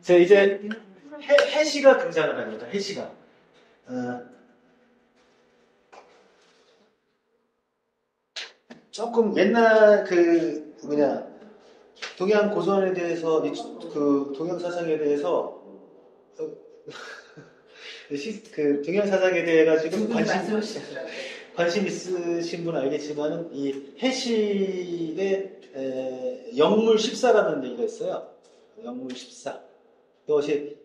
자, 이제 해시가 등장을 합니다. 해시가. 조금 옛날 동양 고전에 대해서, 동양 사상에 대해서, 동양 사상에 대해 가지고 관심 있으신 분은 알겠지만은, 이 해실의 영물 14라는 얘기가 있어요. 영물 14. 이것이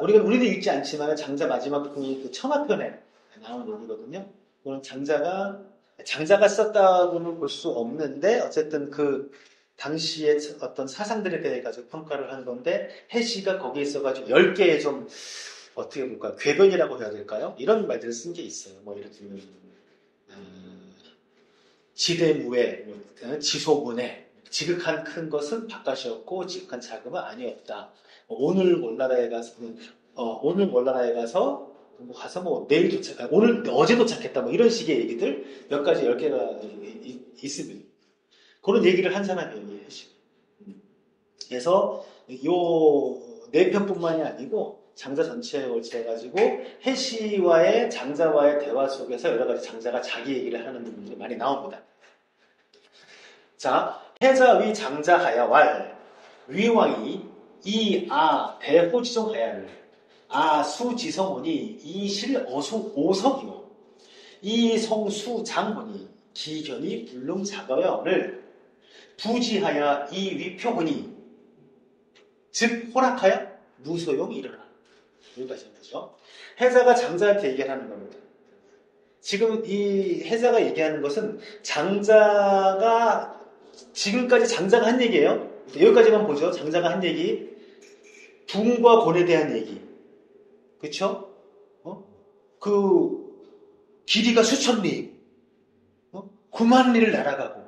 우리도 읽지 않지만 장자 마지막 부분이 그 첨화편에 나오는 얘기거든요. 그건 장자가 썼다고는 볼 수 없는데, 어쨌든 그 당시의 어떤 사상들에 대해 가지고 평가를 하는 건데, 해시가 거기에 있어가지고 10개의 좀, 어떻게 볼까요? 궤변이라고 해야 될까요? 이런 말들을 쓴 게 있어요. 뭐, 예를 들면, 지대무에, 지소문에, 지극한 큰 것은 바깥이었고, 지극한 작음은 아니었다. 오늘 몰라라에 가서, 내일 어제 도착했다. 뭐 이런 식의 얘기들, 몇 가지 10개가 있습니다. 그런 얘기를 한 사람이에요, 해시. 그래서, 요 4편뿐만이 아니고, 장자 전체에 걸쳐가지고, 해시와의 장자와의 대화 속에서 여러 가지 장자가 자기 얘기를 하는 부분들이 많이 나옵니다. 자, 해자위 장자하야왈, 위왕이 대호지정하야를, 수지성원이 오석이요, 성수장원이 기견이 불능자거여를 부지하야 위표훈이, 즉 호락하여 무소용이 일어나. 여기까지 하는 거죠. 해자가 장자한테 얘기하는 겁니다. 지금 이 해자가 얘기하는 것은 지금까지 장자가 한 얘기예요. 여기까지만 보죠. 장자가 한 얘기. 붕과 곤에 대한 얘기. 그쵸? 길이가 수천 리. 9만 리를 날아가고.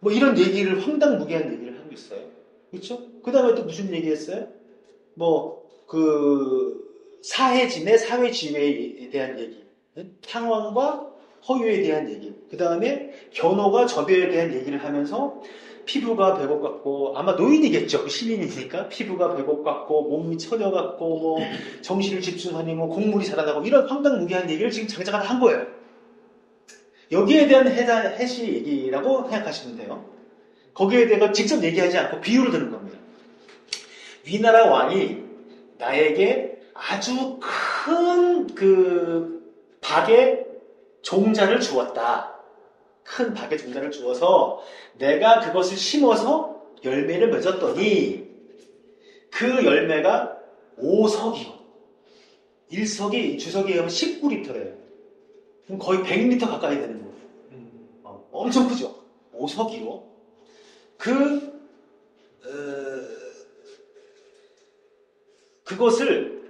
뭐 이런 얘기를, 황당무계한 얘기를 하고 있어요. 그쵸? 그 다음에 또 무슨 얘기 했어요? 사해진의 사회지회에 대한 얘기. 탕왕과 허유에 대한 얘기. 그 다음에 견호가 저배에 대한 얘기를 하면서 피부가 백옥 같고, 아마 노인이겠죠. 신인이니까. 피부가 백옥 같고, 몸이 처녀 같고, 뭐, 정신을 집중하니, 뭐, 곡물이 자라나고, 이런 황당무계한 얘기를 지금 장자가 한 거예요. 여기에 대한 해시 얘기라고 생각하시면 돼요. 거기에 대해서 직접 얘기하지 않고 비유를 드는 겁니다. 위나라 왕이 나에게 아주 큰 박의 종자를 주었다. 큰 박의 종자를 주어서 내가 그것을 심어서 열매를 맺었더니 그 열매가 5석이요. 1석이 주석에 의하면 19리터래요. 그럼 거의 100리터 가까이 되는 거예요. 엄청 크죠? 5석이요. 그것을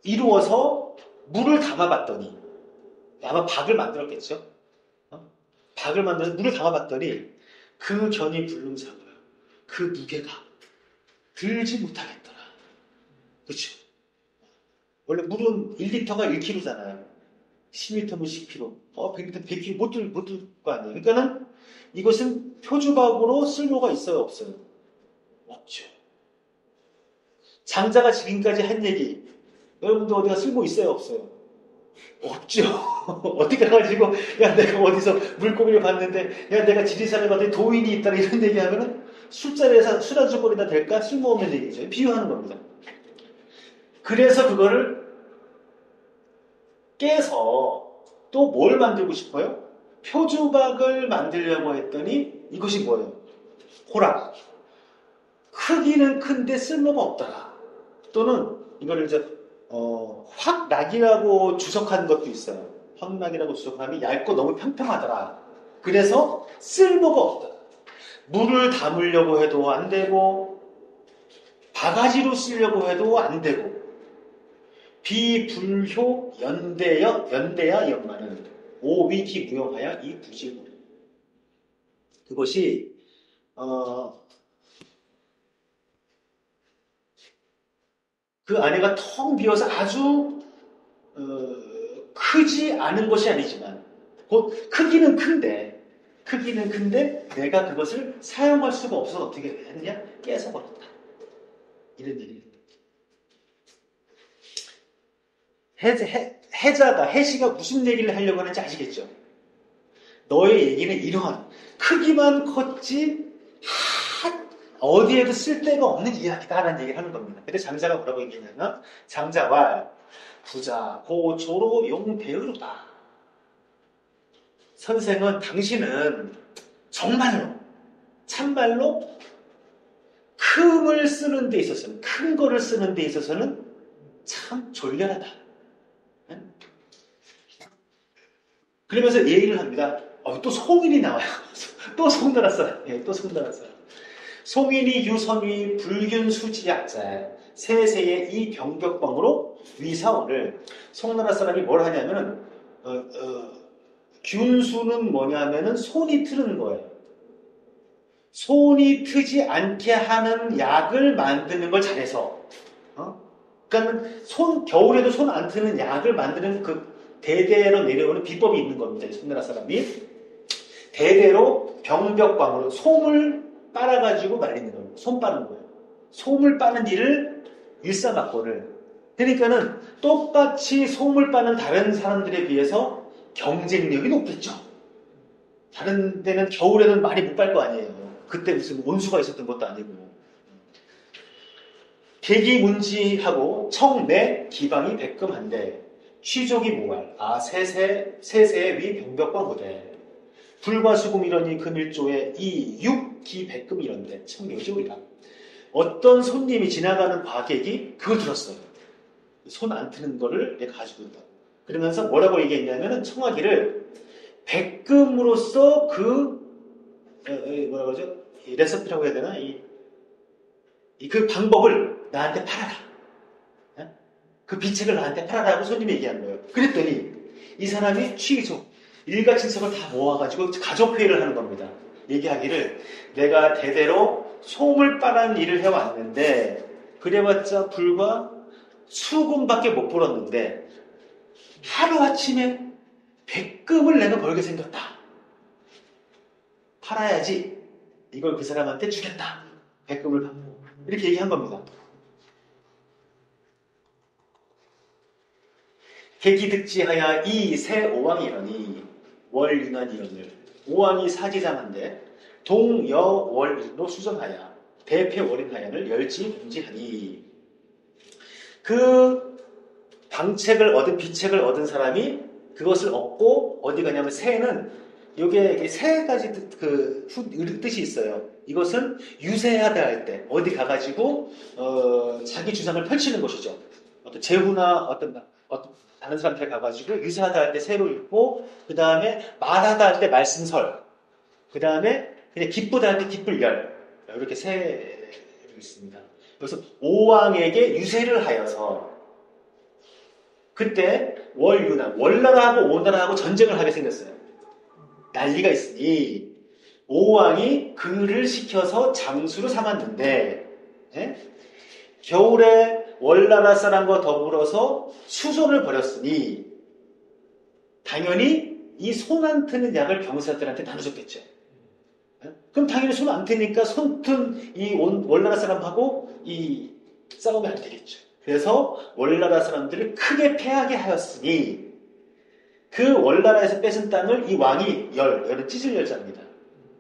이루어서 물을 담아봤더니, 아마 박을 만들었겠죠? 박을 만들어서 물을 담아봤더니 그 견이 불능사고요. 그 무게가 들지 못하겠더라. 그렇죠? 원래 물은 1리터가 1kg잖아요. 10리터면 10kg. 100리터 100kg 못 들 거 아니에요. 그러니까는 이것은 표주박으로 쓸모가 있어요, 없어요? 없죠. 장자가 지금까지 한 얘기, 여러분도 어디가 쓸모 있어요, 없어요? 없죠. 어떻게 가지고, 야, 내가 어디서 물고기를 봤는데, 야, 내가 지리산에 봤더니 도인이 있다, 이런 얘기 하면은 술자리에서 술 안주 거리나 될까? 쓸모없는 얘기죠. 비유하는 겁니다. 그래서 그거를 깨서 또 뭘 만들고 싶어요? 표주박을 만들려고 했더니 이것이 뭐예요? 호락. 크기는 큰데 쓸모가 없더라. 또는 이거를 이제 확락이라고 주석한 것도 있어요. 확락이라고 주석하면 얇고 너무 평평하더라. 그래서 쓸모가 없더라. 물을 담으려고 해도 안 되고 바가지로 쓰려고 해도 안 되고 비불효 연대야 연마는 오위기 무용하여 이 부질고. 그것이 그 안에가 텅 비어서 아주 크지 않은 것이 아니지만 곧 크기는 큰데 크기는 큰데 내가 그것을 사용할 수가 없어서 어떻게 했느냐? 깨서버렸다. 이런 얘기를 해시가 무슨 얘기를 하려고 하는지 아시겠죠? 너의 얘기는 이러한 크기만 컸지 어디에도 쓸데가 없는 이야기다라는 얘기를 하는 겁니다. 근데 장자가 뭐라고 얘기했냐면 장자와 부자 고조로 용대의로다. 선생은 당신은 정말로 참말로 큼을 쓰는 데 있어서는 큰 거를 쓰는 데 있어서는 참 졸렬하다. 그러면서 얘기를 합니다. 또 송인이 나와요. 또 송나라 사람. 예, 또 송나라 사람. 송인이 유선위 불균수지약자 세세의 이 병격방으로 위사원을 송나라 사람이 뭘 하냐면은 균수는 뭐냐면은 손이 트는 거예요. 손이 트지 않게 하는 약을 만드는 걸 잘해서 그러니까 겨울에도 손 안 트는 약을 만드는 그 대대로 내려오는 비법이 있는 겁니다. 송나라 사람이 대대로 병벽광으로 솜을 빨아가지고 말리는 겁니다. 솜 빠는 거예요. 솜을 빠는 일을 일사각본을. 그러니까는 똑같이 솜을 빠는 다른 사람들에 비해서 경쟁력이 높겠죠. 다른 데는 겨울에는 많이 못 빨 거 아니에요. 그때 무슨 온수가 있었던 것도 아니고. 계기문지하고 청매 기방이 백금한데 취족이 모갈 세세의 위 병벽과 무대 불과 수금 이러니 금일조에 이 육기 백금 이런데 청묘지오리라. 어떤 손님이 지나가는 과객이 그걸 들었어요. 손 안 트는 거를 내가 가지고 있다고. 그러면서 뭐라고 얘기했냐면은 청하기를 백금으로서 뭐라고 하죠? 레시피라고 해야 되나? 그 방법을 나한테 팔아라. 그 비책을 나한테 팔아라고 손님이 얘기한 거예요. 그랬더니 이 사람이 취소, 일가친척을 다 모아가지고 가족회의를 하는 겁니다. 얘기하기를 내가 대대로 솜을 빠는 일을 해왔는데 그래봤자 불과 수금밖에 못 벌었는데 하루아침에 백금을 내가 벌게 생겼다. 팔아야지 이걸 그 사람한테 주겠다. 백금을 받고 이렇게 얘기한 겁니다. 계기득지하야 이 새 오왕이러니 월윤환이러늘 오왕이 사지장한데 동여월로 수정하야 대패월인하야를 열지 공지하니 그 방책을 얻은 비책을 얻은 사람이 그것을 얻고 어디 가냐면 새는 요게 세 가지 뜻이 있어요. 이것은 유세하다 할 때 어디 가가지고 자기 주장을 펼치는 것이죠. 어떤 제후나 어떤 다른 사람한테 가가지고 유세하다 할 때 새로 읽고 그 다음에 말하다 할 때 말씀설 그 다음에 그냥 기쁘다 할 때 기쁠열 이렇게 세 있습니다. 그래서 오왕에게 유세를 하여서 그때 월유나 월나라하고 오나라하고 전쟁을 하게 생겼어요. 난리가 있으니 오왕이 그를 시켜서 장수로 삼았는데 겨울에 월나라 사람과 더불어서 수소를 벌였으니 당연히 이 손 안 트는 약을 병사들한테 나눠줬겠죠. 그럼 당연히 손 안 트니까 손튼 이 월나라 사람하고 이 싸우면 안 되겠죠. 그래서 월나라 사람들을 크게 패하게 하였으니 그 월나라에서 뺏은 땅을 이 왕이 열은 찢을 열자입니다.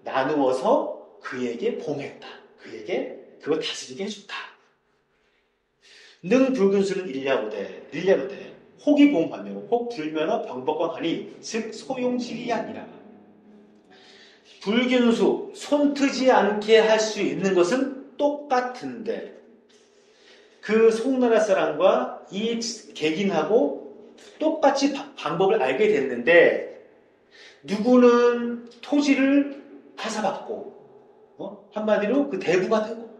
나누어서 그에게 봉했다. 그에게 그걸 다스리게 해줬다. 능 불균수는 일야로되 혹이 봉하며 혹 불면허 병법광하니 즉 소용질이 아니라 불균수 손트지 않게 할 수 있는 것은 똑같은데 그 송나라 사람과 이 객인하고 똑같이 방법을 알게 됐는데 누구는 토지를 하사받고 한마디로 그 대부가 되고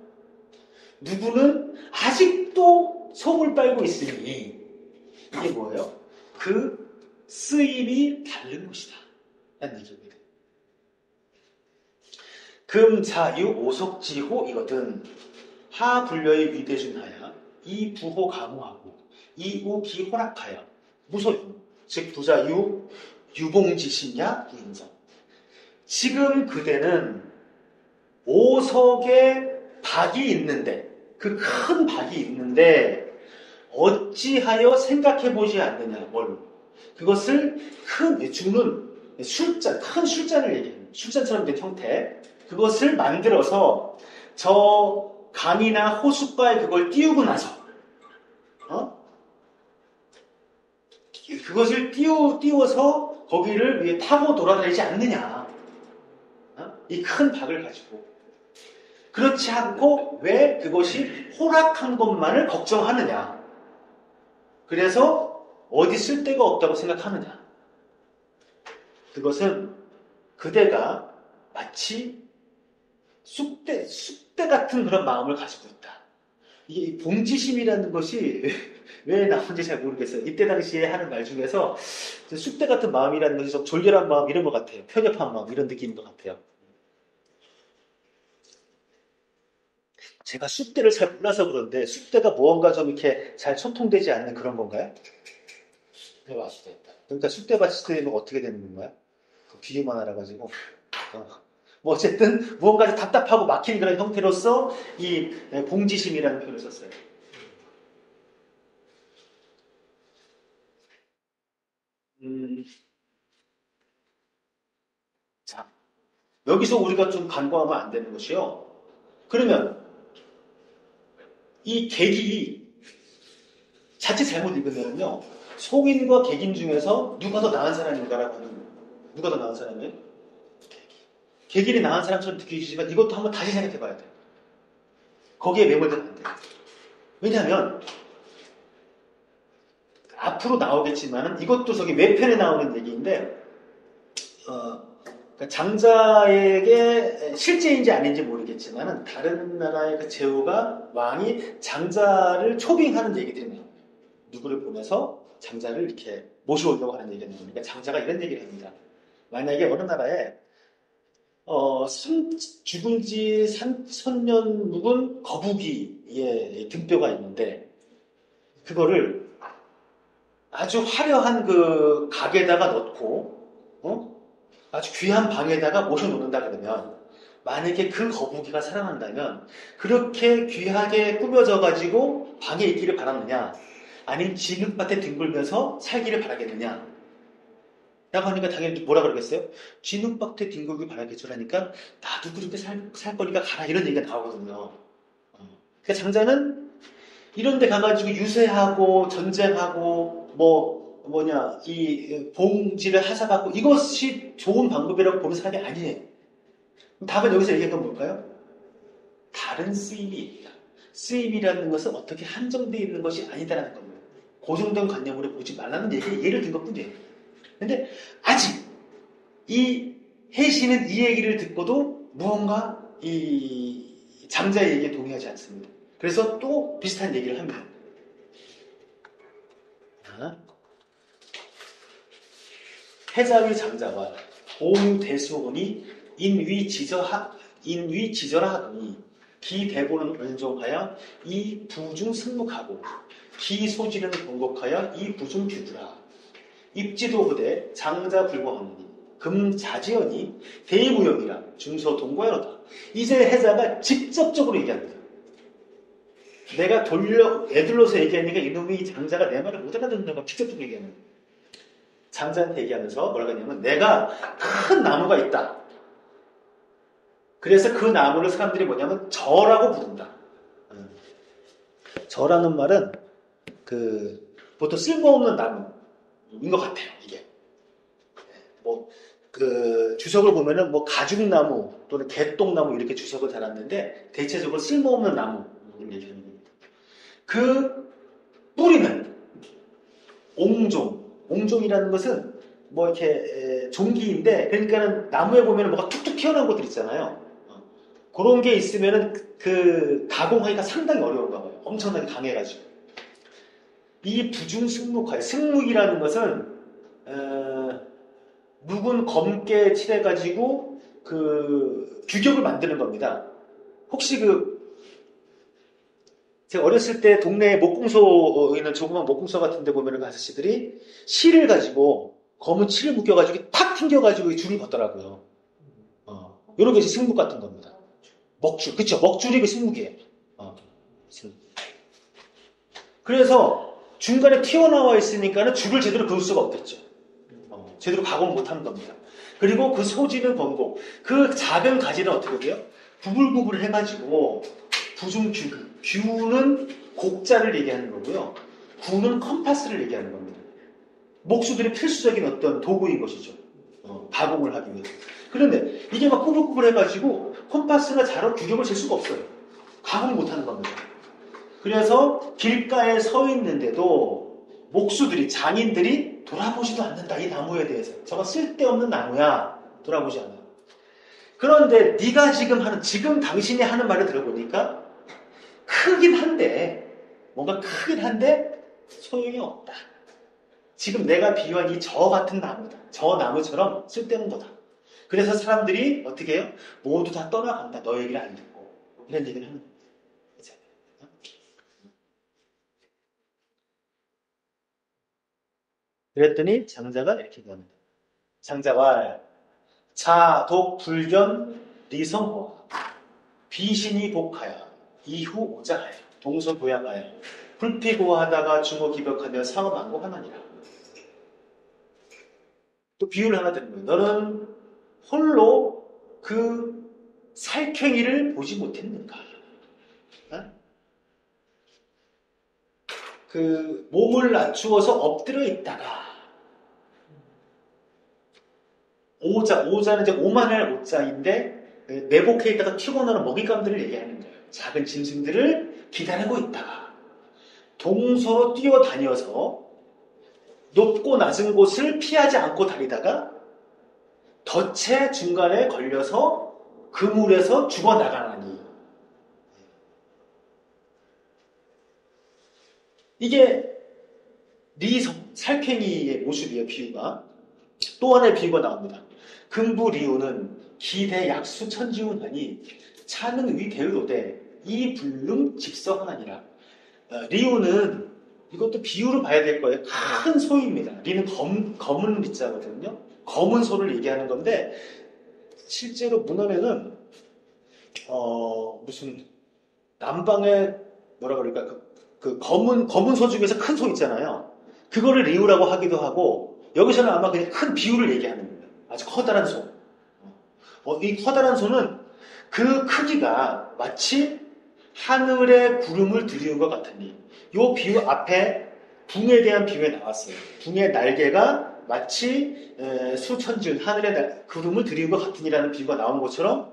누구는 아직도 솜을 빨고 있으니 이게 뭐예요? 그 쓰임이 다른 것이다 라는 얘기입니다. 금자유 오속지호 이거든 하불려의 위대준하야 이 부호 강호하고 이우기 호락하여 무소유 즉 부자유 유봉지신야 인정 지금 그대는 오석에 박이 있는데, 그 큰 박이 있는데 어찌하여 생각해보지 않느냐. 뭘? 그것을 주는 술잔, 큰 술잔을 얘기해요. 술잔처럼 된 형태. 그것을 만들어서 저 강이나 호숫가에 그걸 띄우고 나서, 그것을 띄워서 거기를 위해 타고 돌아다니지 않느냐. 이 큰 박을 가지고. 그렇지 않고 왜 그것이 호락한 것만을 걱정하느냐. 그래서 어디 쓸 데가 없다고 생각하느냐. 그것은 그대가 마치 쑥대 같은 그런 마음을 가지고 있다. 이 봉지심이라는 것이 왜 나온지 잘 모르겠어요. 이때 당시에 하는 말 중에서 쑥대 같은 마음이라는 것이 좀 졸렬한 마음 이런 것 같아요. 편협한 마음 이런 느낌인 것 같아요. 제가 쑥대를 잘 몰라서 그런데 쑥대가 무언가 좀 이렇게 잘 소통되지 않는 그런 건가요? 쑥대밭이 됐다. 그러니까 쑥대밭이 되면 어떻게 되는 건가요? 그 비유만 알아가지고 뭐 어쨌든 무언가 답답하고 막힌 그런 형태로서 이 봉지심이라는 표현을 썼어요. 자, 여기서 우리가 좀 간과하면 안 되는 것이요. 그러면 이 객이 자칫 잘못 읽으면요. 송인과 객인 중에서 누가 더 나은 사람인가라고 하는 거예요. 누가 더 나은 사람이에요? 객인이 나은 사람처럼 느끼시지만 이것도 한번 다시 생각해 봐야 돼요. 거기에 매몰되면 안 돼요. 왜냐하면 앞으로 나오겠지만 이것도 저기 외편에 나오는 얘기인데 그러니까 장자에게 실제인지 아닌지 모르겠지만 다른 나라의 그 제후가 왕이 장자를 초빙하는 얘기들이 나와요. 누구를 보내서 장자를 이렇게 모셔오려고 하는 얘기가 나옵니다. 그러니까 장자가 이런 얘기를 합니다. 만약에 어느 나라에 죽은 지 3,000년 묵은 거북이의 등뼈가 있는데 그거를 아주 화려한 그 가게에다가 넣고 아주 귀한 방에다가 모셔놓는다 그러면 만약에 그 거북이가 살아난다면 그렇게 귀하게 꾸며져 가지고 방에 있기를 바랐느냐 아니면 진흙밭에 뒹굴면서 살기를 바라겠느냐 라고 하니까 당연히 뭐라 그러겠어요? 진흙밭에 뒹굴기 바라겠죠 하니까 나도 그렇게 살 거니까 가라 이런 얘기가 나오거든요. 그러니까 장자는 이런 데 가가지고 유세하고 전쟁하고 이 봉지를 하사받고 이것이 좋은 방법이라고 보는 사람이 아니에요. 답은 여기서 얘기한 건 뭘까요? 다른 쓰임이 있다. 쓰임이라는 것은 어떻게 한정되어 있는 것이 아니다라는 겁니다. 고정된 관념으로 보지 말라는 얘기에 예를 든 것뿐이에요. 근데 아직 이 해시는 이 얘기를 듣고도 무언가 이 장자의 얘기에 동의하지 않습니다. 그래서 또 비슷한 얘기를 합니다. 해자위 장자와 공유대수원이 인위지저라 하더니 기대보는 은종하여 이 부중 승묵하고 기소지는 번곡하여 이 부중 규두라 입지도 후대 장자 불광하느니 금자지언이 대무역이라 중서 동거야로다. 이제 해자가 직접적으로 얘기합니다. 내가 애들로서 얘기하니까 이놈이 장자가 내 말을 못 알아듣는 걸 직접적으로 얘기하는 거예요. 장자한테 얘기하면서 뭐라고 하냐면 내가 큰 나무가 있다. 그래서 그 나무를 사람들이 뭐냐면 저라고 부른다. 저라는 말은 보통 쓸모없는 나무인 것 같아요. 이게 주석을 보면은 가죽나무 또는 개똥나무 이렇게 주석을 달았는데 대체적으로 쓸모없는 나무를 얘기하는 겁니다. 그 뿌리는 옹종이라는 것은 이렇게 종기인데 그러니까는 나무에 보면은 뭐가 툭툭 튀어나온 것들 있잖아요. 그런 게 있으면은 그 가공하기가 상당히 어려운가 봐요. 엄청나게 강해가지고. 이 부중승묵하여 승묵이라는 것은 묵은 검게 칠해가지고 그 규격을 만드는 겁니다. 혹시 제가 어렸을 때 동네에 목공소 있는 조그만 목공소 같은 데 보면은 그 아저씨들이 실을 가지고 검은 칠을 묶여가지고 탁 튕겨가지고 줄을 걷더라고요. 이런 것이 승무 같은 겁니다. 먹줄, 그쵸? 먹줄이 그 승무기예요. 승무. 그래서 중간에 튀어나와 있으니까는 줄을 제대로 그을 수가 없겠죠. 제대로 가공 못하는 겁니다. 그리고 그 소지는 번곡, 그 작은 가지는 어떻게 돼요? 부글부글 해가지고 부중규, 규는 곡자를 얘기하는 거고요. 구는 컴파스를 얘기하는 겁니다. 목수들이 필수적인 어떤 도구인 것이죠. 가공을 하기 위해서. 그런데 이게 막 꾸불꾸불 해가지고 컴파스나 자로 규격을 잴 수가 없어요. 가공 못하는 겁니다. 그래서 길가에 서 있는데도 목수들이, 장인들이 돌아보지도 않는다. 이 나무에 대해서. 저거 쓸데없는 나무야. 돌아보지 않아. 그런데 네가 지금 당신이 하는 말을 들어보니까 크긴 한데, 뭔가 크긴 한데 소용이 없다. 지금 내가 비유한 이 저 같은 나무다. 저 나무처럼 쓸데없는 거다. 그래서 사람들이 어떻게 해요? 모두 다 떠나간다. 너 얘기를 안 듣고. 이런 얘기를 하는 거예요. 그랬더니 장자가 이렇게 얘기합니다. 장자가 자, 독, 불견, 리성호와 비신이 복하여 이후 오자하여 동서고양하여 불피고하다가 중호기벽하며 상엄하고 하나니라. 또 비유를 하나 드는 거예요. 너는 홀로 그 살쾡이를 보지 못했는가? 그 몸을 낮추어서 엎드려 있다가 오자는 이제 오만할 오자인데 매복해 있다가 튀어나오는 먹잇감들을 얘기하는 거예요. 작은 짐승들을 기다리고 있다가 동서로 뛰어다녀서 높고 낮은 곳을 피하지 않고 다니다가 덫의 중간에 걸려서 그물에서 죽어나가나니. 이게 리성, 살쾡이의 모습이에요. 비유가. 또 하나의 비유가 나옵니다. 금부리우는 기대 약수 천지운하니 차는 위 대의로되 이 불능 직성하니라. 리우는 이것도 비유로 봐야 될 거예요. 큰 소입니다. 리는 검은 리자거든요. 검은 소를 얘기하는 건데 실제로 문헌에는 무슨 남방의 뭐라 그럴까 그 검은 소 중에서 큰 소 있잖아요. 그거를 리우라고 하기도 하고 여기서는 아마 그냥 큰 비유를 얘기하는 거예요. 아주 커다란 소. 이 커다란 소는 그 크기가 마치 하늘의 구름을 드리운 것 같으니 이 비유 앞에 붕에 대한 비유에 나왔어요. 붕의 날개가 마치 수천준 하늘의 구름을 드리운 것 같으니라는 비유가 나온 것처럼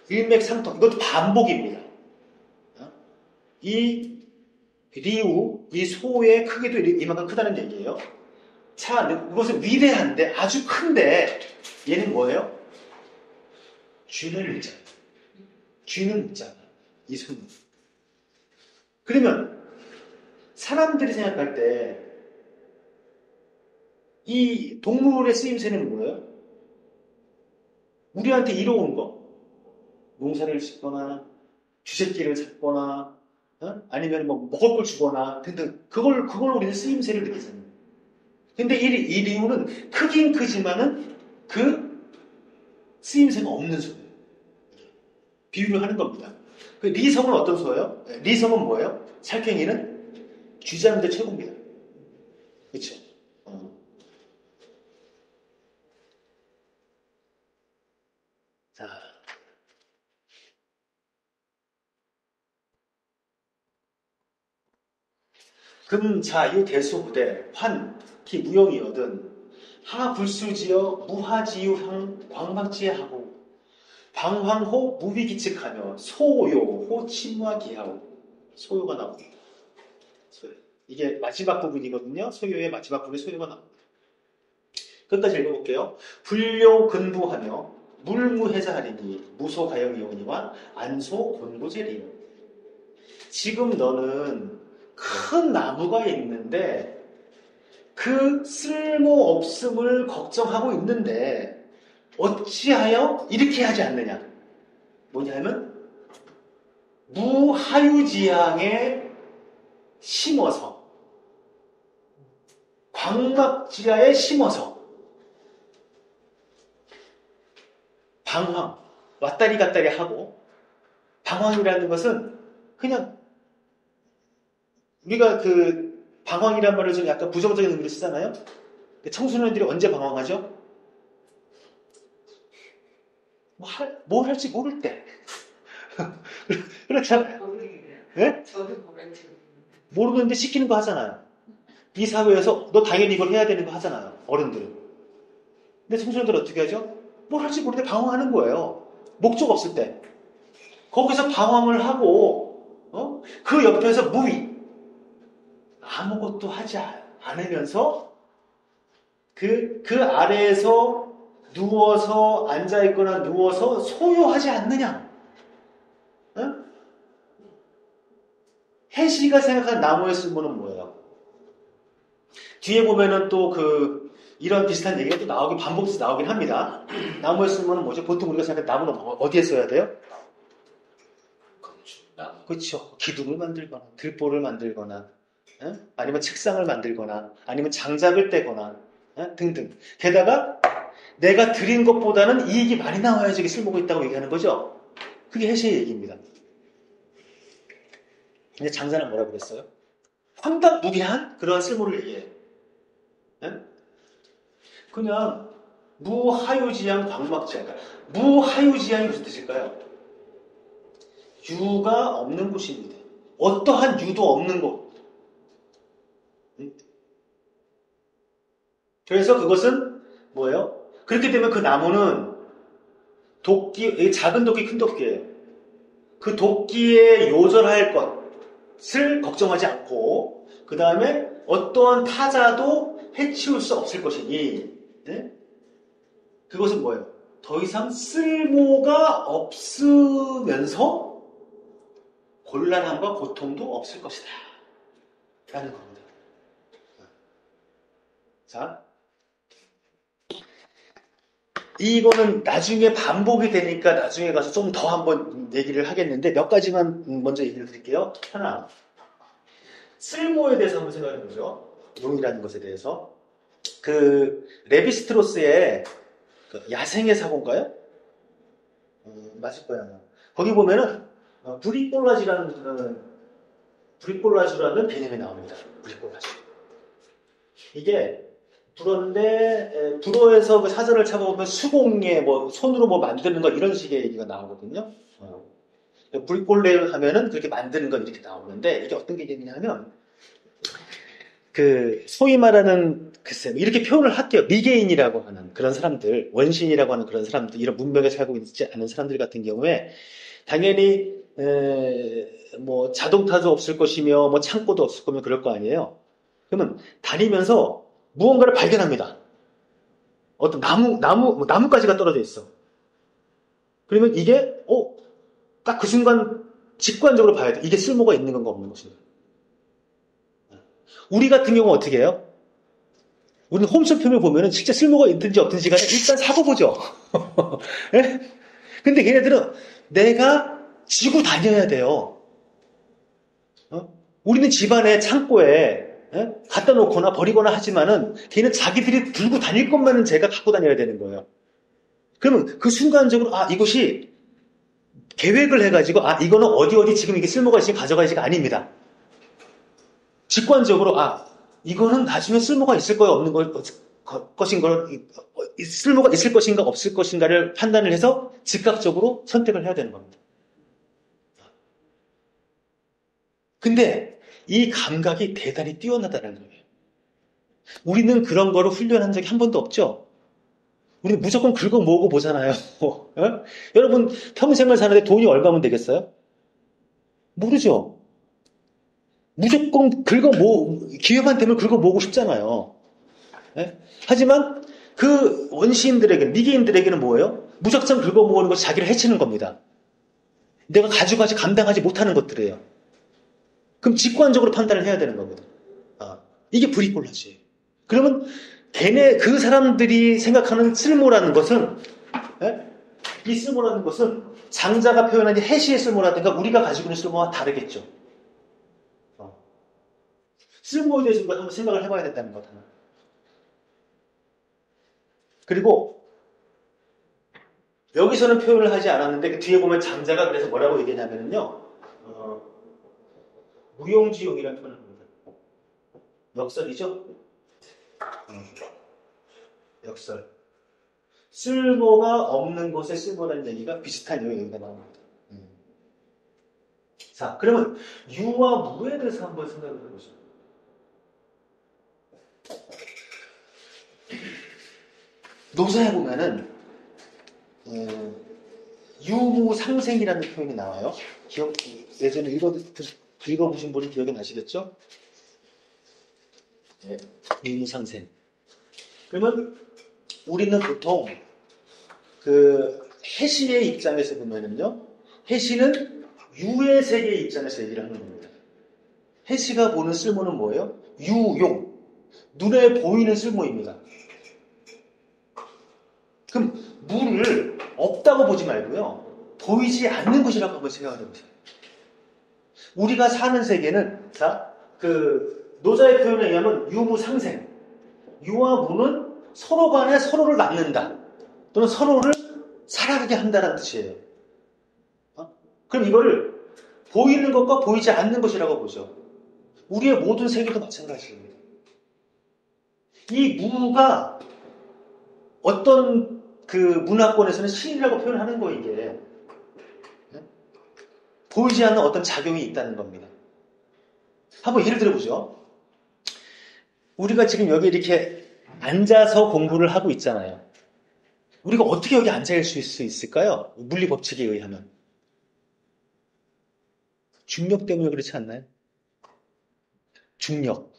일맥상통. 이것도 반복입니다. 이 리우, 이 소의 크기도 이만큼 크다는 얘기예요. 자, 이것은 위대한데 아주 큰데 얘는 뭐예요? 쥐는 묻잖아. 쥐는 묻잖아. 이 소는. 그러면 사람들이 생각할 때 이 동물의 쓰임새는 뭐예요? 우리한테 이로운 거. 농사를 짓거나 쥐새끼를 잡거나 아니면 뭐 먹을 걸 주거나 등등. 그걸 우리는 쓰임새를 느끼잖아요. 근데 이 리우는 크긴 크지만은 그 쓰임새가 없는 소예요. 비유를 하는 겁니다. 그 리성은 어떤 소예요? 리성은 뭐예요? 살쾡이는 쥐잡는데 최고입니다. 그렇죠? 자, 금자유 대수부대 환 기 무용이거든 하불수지어 무하지유향 광방지하고 방황호 무비기측하며 소요호 침화기하오. 소요가 나옵니다. 소요. 이게 마지막 부분이거든요. 소요의 마지막 부분에 소요가 나옵니다. 끝까지 읽어볼게요. 불료 근부하며 물무해자하리니 무소가영이오니와 안소 곤고제리니. 지금 너는 큰 나무가 있는데 그 쓸모없음을 걱정하고 있는데 어찌하여 이렇게 하지 않느냐? 뭐냐면 무하유지향에 심어서 광막지하에 심어서 방황, 왔다리 갔다리 하고, 방황이라는 것은 그냥 우리가 그 방황이란 말을 좀 약간 부정적인 의미로 쓰잖아요. 청소년들이 언제 방황하죠? 뭘 할지 모를 때. 그렇잖아요. 네? 저도 모르겠어요. 모르는데 시키는 거 하잖아요. 이 사회에서 너 당연히 이걸 해야 되는 거 하잖아요. 어른들은. 근데 청소년들은 어떻게 하죠? 뭘 할지 모르는데 방황하는 거예요. 목적 없을 때. 거기서 방황을 하고 그 옆에서 무위. 아무것도 하지 않으면서 그 아래에서 누워서 앉아있거나 누워서 소요하지 않느냐. 응? 해시가 생각한 나무의 쓸모는 뭐예요? 뒤에 보면은 또 이런 비슷한 얘기가 또 반복해서 나오긴 합니다. 나무의 쓸모는 뭐죠? 보통 우리가 생각하는 나무는 어디에 써야 돼요? 그렇죠. 기둥을 만들거나, 들보를 만들거나, 아니면 책상을 만들거나, 아니면 장작을 떼거나, 등등. 게다가 내가 드린 것보다는 이익이 많이 나와야지 이게 쓸모가 있다고 얘기하는 거죠. 그게 해시의 얘기입니다. 근데 장자는 뭐라고 그랬어요? 황당무계한 그런 쓸모를 얘기해요. 그냥 무하유지양 광막지양. 무하유지양이 무슨 뜻일까요? 유가 없는 곳입니다. 어떠한 유도 없는 곳. 그래서 그것은 뭐예요? 그렇게 되면 그 나무는 작은 도끼, 큰 도끼예요. 그 도끼에 요절할 것을 걱정하지 않고, 그 다음에 어떠한 타자도 해치울 수 없을 것이니, 그것은 뭐예요? 더 이상 쓸모가 없으면서 곤란함과 고통도 없을 것이다. 라는 겁니다. 자, 이거는 나중에 반복이 되니까 나중에 가서 좀 더 한번 얘기를 하겠는데 몇 가지만 먼저 얘기를 드릴게요. 하나, 쓸모에 대해서 한번 생각해 보죠. 용이라는 것에 대해서. 레비스트로스의 야생의 사고인가요? 맞을 거예요. 거기 보면은 브리콜라주라는 개념이 나옵니다. 브리콜라주. 이게 불어에서 그 사전을 찾아보면 수공예, 손으로 만드는 것 이런 식의 얘기가 나오거든요. 브리콜레를 하면은 그렇게 만드는 것 이렇게 나오는데 이게 어떤 개념이냐면 소위 말하는 글쎄 이렇게 표현을 할게요. 미개인이라고 하는 그런 사람들, 원신이라고 하는 그런 사람들, 이런 문명에 살고 있지 않은 사람들 같은 경우에 당연히 자동차도 없을 것이며 창고도 없을 거면 그럴 거 아니에요. 그러면 다니면서 무언가를 발견합니다. 어떤 나뭇가지가 떨어져 있어. 그러면 이게 딱 그 순간 직관적으로 봐야 돼. 이게 쓸모가 있는 건가 없는 것인가. 우리 같은 경우는 어떻게 해요? 우리는 홈쇼핑을 보면은 진짜 쓸모가 있든지 없든지 간에 일단 사고 보죠. 예? 근데 걔네들은 내가 지고 다녀야 돼요. 우리는 집안에 창고에 갖다 놓거나 버리거나 하지만은 걔는 자기들이 들고 다닐 것만은 제가 갖고 다녀야 되는 거예요. 그러면 그 순간적으로 이것이 계획을 해가지고 이거는 어디 지금 이게 쓸모가 있으니 가져가야지가 아닙니다. 직관적으로 이거는 나중에 쓸모가 있을 거야 없는 것인가 쓸모가 있을 것인가 없을 것인가를 판단을 해서 즉각적으로 선택을 해야 되는 겁니다. 근데 이 감각이 대단히 뛰어나다는 거예요. 우리는 그런 거를 훈련한 적이 한 번도 없죠. 우리는 무조건 긁어 모으고 보잖아요. 여러분 평생을 사는데 돈이 얼마면 되겠어요? 모르죠. 무조건 기회만 되면 긁어 모으고 싶잖아요. 하지만 그 미개인들에게는 뭐예요? 무작정 긁어 모으는 것이 자기를 해치는 겁니다. 내가 가져가지 감당하지 못하는 것들이에요. 그럼 직관적으로 판단을 해야 되는 겁니다. 이게 브리콜라지예요. 그러면 그 사람들이 생각하는 쓸모라는 것은 이 쓸모라는 것은 장자가 표현한 해시의 쓸모라든가 우리가 가지고 있는 쓸모와 다르겠죠. 쓸모에 대해서 한번 생각을 해봐야 된다는 것 하나. 그리고 여기서는 표현을 하지 않았는데 그 뒤에 보면 장자가 그래서 뭐라고 얘기하냐면요. 무용지용이라는 표현을 합니다. 역설이죠? 역설. 쓸모가 없는 것에 쓸모라는 얘기가 비슷한 얘기가 나옵니다. 자, 그러면 유와 무에 대해서 한번 생각을 해보죠. 노사에 보면은 유무상생이라는 표현이 나와요. 예전에 읽어보신 분이 기억이 나시겠죠? 네, 유무상생. 그러면 우리는 보통 그 해시의 입장에서 보면은요, 해시는 유의 세계의 입장에서 얘기를 하는 겁니다. 해시가 보는 쓸모는 뭐예요? 유용. 눈에 보이는 쓸모입니다. 그럼 무를 없다고 보지 말고요. 보이지 않는 것이라고 한번 생각을 해보세요. 우리가 사는 세계는, 자, 그 노자의 표현에 의하면 유무상생. 유와 무는 서로 간에 서로를 낳는다. 또는 서로를 살아가게 한다는 뜻이에요. 그럼 이거를 보이는 것과 보이지 않는 것이라고 보죠. 우리의 모든 세계도 마찬가지입니다. 이 무가 어떤 그 문화권에서는 신이라고 표현하는 거 이게 보이지 않는 어떤 작용이 있다는 겁니다. 한번 예를 들어보죠. 우리가 지금 여기 이렇게 앉아서 공부를 하고 있잖아요. 우리가 어떻게 여기 앉아 있을 수 있을까요? 물리 법칙에 의하면. 중력 때문에 그렇지 않나요? 중력.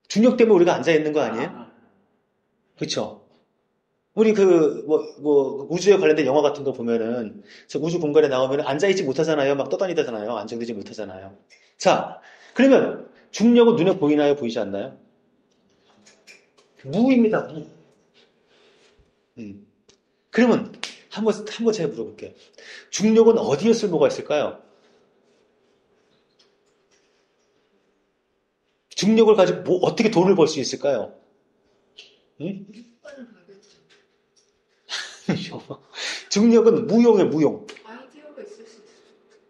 중력 때문에 우리가 앉아 있는 거 아니에요? 그렇죠? 우리 우주에 관련된 영화 같은 거 보면은, 저 우주 공간에 나오면 앉아있지 못하잖아요. 막 떠다니다잖아요. 안정되지 못하잖아요. 자, 그러면 중력은 눈에 보이나요? 보이지 않나요? 무입니다, 무. 그러면 한번 제가 물어볼게요. 중력은 어디에 쓸모가 있을까요? 중력을 가지고 어떻게 돈을 벌 수 있을까요? 응? 중력은 무용이에요, 무용. 아이디어가 있을 수 있어요.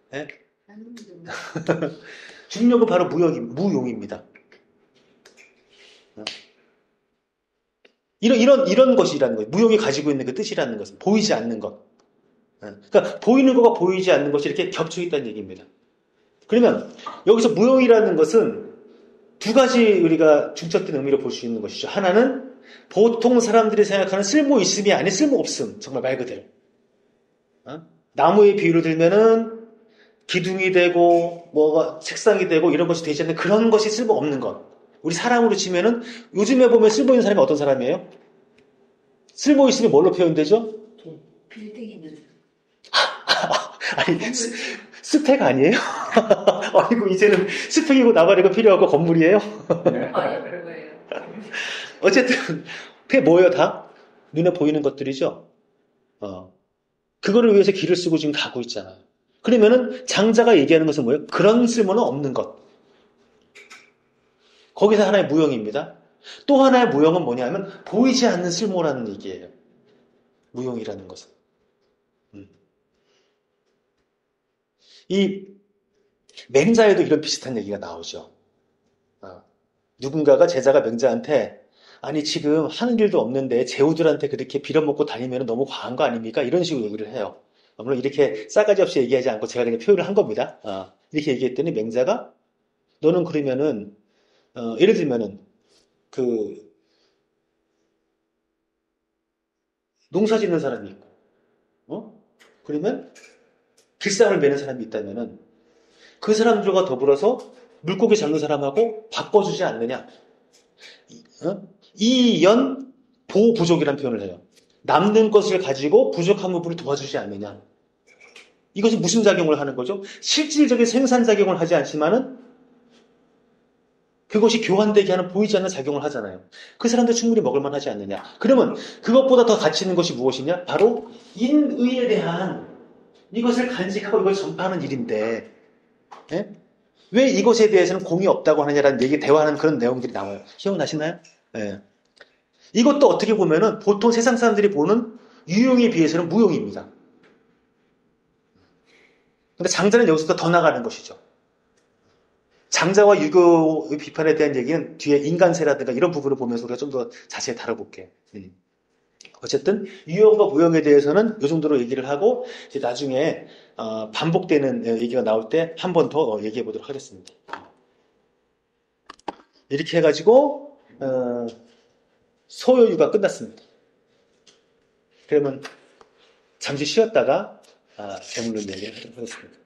네? 아닌데. 중력은 바로 무용입니다. 이런 것이라는 거예요. 무용이 가지고 있는 그 뜻이라는 것은 보이지 않는 것. 그러니까 보이는 것과 보이지 않는 것이 이렇게 겹쳐 있다는 얘기입니다. 그러면 여기서 무용이라는 것은 두 가지 우리가 중첩된 의미로 볼 수 있는 것이죠. 하나는 보통 사람들이 생각하는 쓸모 있음이 아닌 쓸모 없음. 정말 말 그대로. 나무의 비유를 들면은 기둥이 되고 뭐가 책상이 되고 이런 것이 되지 않는 그런 것이 쓸모 없는 것. 우리 사람으로 치면은 요즘에 보면 쓸모 있는 사람이 어떤 사람이에요? 쓸모 있음이 뭘로 표현되죠? 빌딩 있는. 아니 스펙 아니에요? 아니고 이제는 스펙이고 나발이고 필요하고 건물이에요? 아니요, 그거예요. 어쨌든 그게 뭐예요 다? 눈에 보이는 것들이죠. 그거를 위해서 길을 쓰고 지금 가고 있잖아요. 그러면은 장자가 얘기하는 것은 뭐예요? 그런 쓸모는 없는 것. 거기서 하나의 무용입니다. 또 하나의 무용은 뭐냐면 보이지 않는 쓸모라는 얘기예요. 무용이라는 것은. 이 맹자에도 이런 비슷한 얘기가 나오죠. 누군가가 제자가 맹자한테 아니 지금 하는 일도 없는데 제후들한테 그렇게 빌어먹고 다니면 너무 과한 거 아닙니까? 이런 식으로 얘기를 해요. 물론 이렇게 싸가지 없이 얘기하지 않고 제가 그냥 표현을 한 겁니다. 이렇게 얘기했더니 맹자가 너는 그러면은 예를 들면은 그 농사 짓는 사람이 있고 그러면 길상을 매는 사람이 있다면은 그 사람들과 더불어서 물고기 잡는 사람하고 바꿔주지 않느냐? 이연 보부족이라는 표현을 해요. 남는 것을 가지고 부족한 부분을 도와주지 않느냐? 이것이 무슨 작용을 하는 거죠? 실질적인 생산작용을 하지 않지만은 그것이 교환되게 하는 보이지 않는 작용을 하잖아요. 그 사람도 충분히 먹을만 하지 않느냐? 그러면 그것보다 더 가치 있는 것이 무엇이냐? 바로 인의에 대한 이것을 간직하고 이걸 전파하는 일인데 왜 이것에 대해서는 공이 없다고 하느냐라는 얘기, 대화하는 그런 내용들이 나와요. 기억나시나요? 이것도 어떻게 보면은 보통 세상 사람들이 보는 유용에 비해서는 무용입니다. 근데 장자는 여기서 더 나가는 것이죠. 장자와 유교 비판에 대한 얘기는 뒤에 인간세라든가 이런 부분을 보면서 우리가 좀 더 자세히 다뤄볼게요. 어쨌든 유형과 무형에 대해서는 이 정도로 얘기를 하고 이제 나중에 반복되는 얘기가 나올 때 한 번 더 얘기해 보도록 하겠습니다. 이렇게 해가지고 소요유가 끝났습니다. 그러면 잠시 쉬었다가 재물론 얘기를 하도록 하겠습니다.